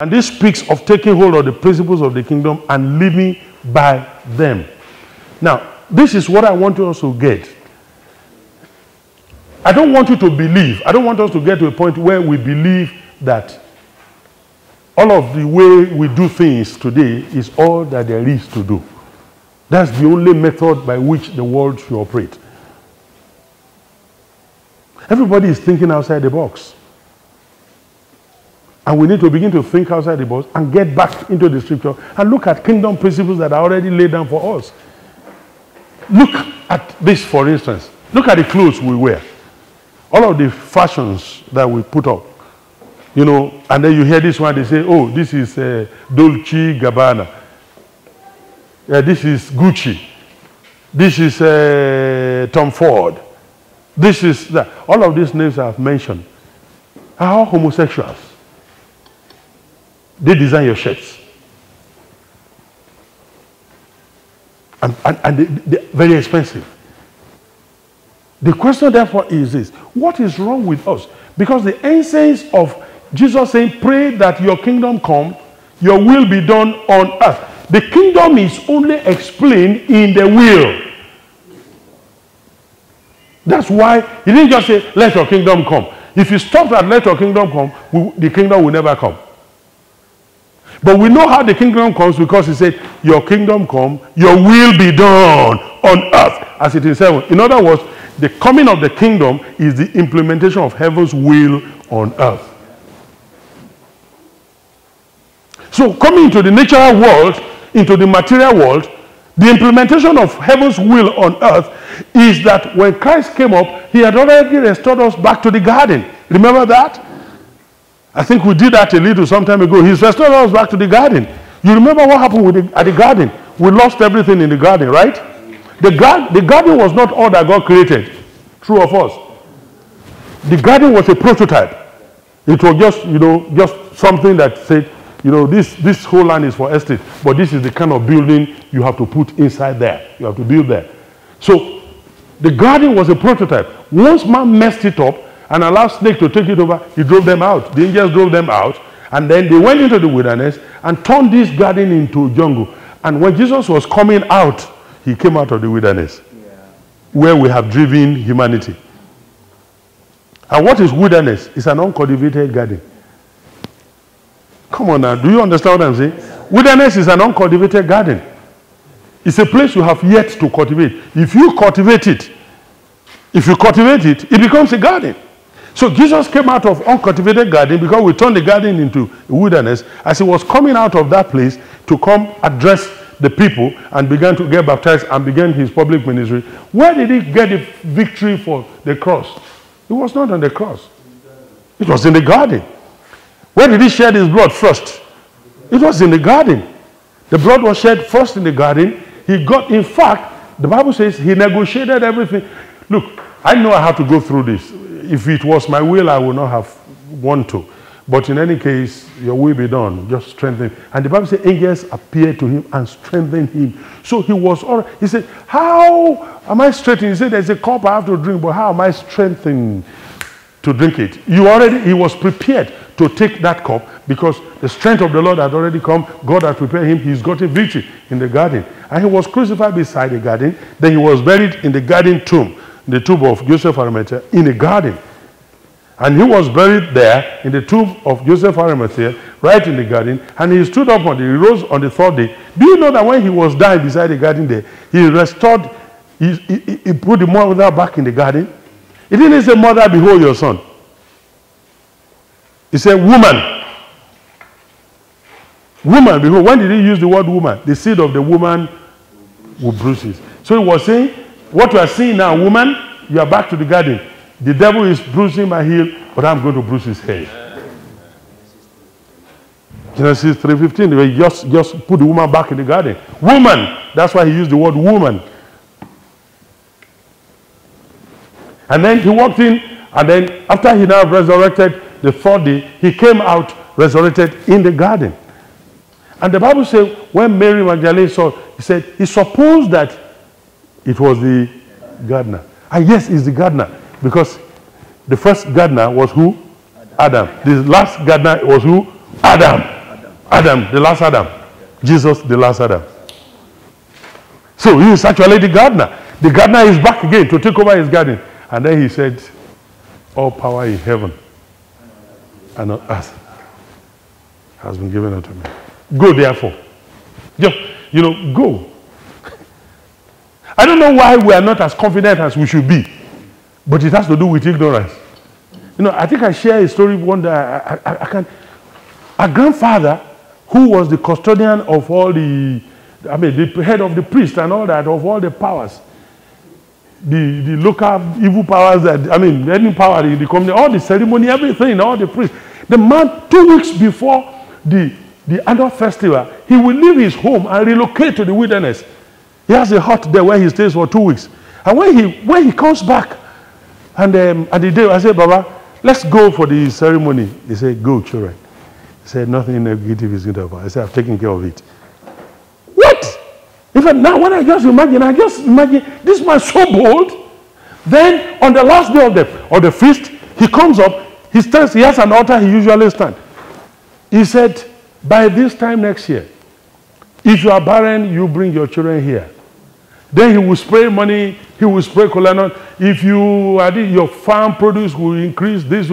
And this speaks of taking hold of the principles of the kingdom and living by them. Now, this is what I want you also to get. I don't want you to believe. I don't want us to get to a point where we believe that all of the way we do things today is all that there is to do. That's the only method by which the world should operate. Everybody is thinking outside the box. And we need to begin to think outside the box and get back into the scripture and look at kingdom principles that are already laid down for us. Look at this, for instance. Look at the clothes we wear. All of the fashions that we put up. You know, and then you hear this one, they say, oh, this is Dolce Gabbana. This is Gucci. This is Tom Ford. This is that. All of these names I've mentioned are all homosexuals. They design your shirts. And they're very expensive. The question therefore is this: what is wrong with us? Because the essence of Jesus saying, pray that your kingdom come, your will be done on earth. The kingdom is only explained in the will. That's why he didn't just say, let your kingdom come. If you stopped at let your kingdom come, the kingdom will never come. But we know how the kingdom comes because he said, your kingdom come, your will be done on earth as it is in heaven. In other words, the coming of the kingdom is the implementation of heaven's will on earth. So coming into the natural world, into the material world, the implementation of heaven's will on earth is that when Christ came up, he had already restored us back to the garden. Remember that? I think we did that a little some time ago. He's restored us back to the garden. You remember what happened at the garden? We lost everything in the garden, right? The garden was not all that God created. True of us. The garden was a prototype. It was just, just something that said, this whole land is for estate, but this is the kind of building you have to put inside there. You have to build there. So the garden was a prototype. Once man messed it up and allowed snake to take it over, he drove them out. The angels drove them out, and then they went into the wilderness and turned this garden into a jungle. And when Jesus was coming out, he came out of the wilderness, where we have driven humanity. And what is wilderness? It's an uncultivated garden. Come on now, do you understand what I'm saying? Wilderness is an uncultivated garden. It's a place you have yet to cultivate. If you cultivate it, it becomes a garden. So Jesus came out of uncultivated garden because we turned the garden into a wilderness. As he was coming out of that place to come address the people and began to get baptized and began his public ministry, where did he get the victory for the cross? It was not on the cross. It was in the garden. Where did he shed his blood first? It was in the garden. The blood was shed first in the garden. In fact, the Bible says he negotiated everything. Look, I know I have to go through this. If it was my will, I would not have wanted to. But in any case, your will be done. Just strengthen him. And the Bible says angels appeared to him and strengthened him. So he said, how am I strengthened? He said, there's a cup I have to drink, but how am I strengthened to drink it? He was prepared to take that cup because the strength of the Lord had already come. God had prepared him. He's got a victory in the garden. And he was crucified beside the garden. Then he was buried in the garden tomb, the tomb of Joseph Arimathea, in a garden. And he was buried there in the tomb of Joseph Arimathea, right in the garden. And he stood up he rose on the third day. Do you know that when he was dying beside the garden there, he restored, he put the mother back in the garden? He didn't say, mother, behold your son. He said, woman. Woman, behold. When did he use the word woman? The seed of the woman will bruise it. So he was saying, what you are seeing now, woman, you are back to the garden. The devil is bruising my heel, but I'm going to bruise his head. Genesis 3:15, he just put the woman back in the garden. Woman, that's why he used the word woman. And then he walked in, and then after he now resurrected the third day, he came out resurrected in the garden. And the Bible says, when Mary Magdalene saw, he said, he supposed that it was the gardener. And yes, it's the gardener. Because the first gardener was who? Adam. The last gardener was who? Adam. Adam, the last Adam. Jesus, the last Adam. So he is actually the gardener. The gardener is back again to take over his garden. And then he said, all power in heaven and on earth has been given unto me. Go therefore. Just, go. I don't know why we are not as confident as we should be, but it has to do with ignorance. I think I shared a story one day. I can't. Our grandfather, who was the custodian of all the head of the priest and all that, of all the powers, the local evil powers any power in the community, all the ceremony, everything, all the priests. The man, 2 weeks before the annual festival, he will leave his home and relocate to the wilderness. He has a hut there where he stays for 2 weeks. And when he comes back, and at the day, I said, Baba, let's go for the ceremony. He said, go, children. He said, nothing negative is going to happen. I said, I've taken care of it. What? In fact, now when I just imagine this man so bold. Then on the last day of the feast, he comes up, he stands, he has an altar he usually stands. He said, by this time next year, if you are barren, you bring your children here. Then he will spray money, he will spray kola nut. If your farm produce will increase, this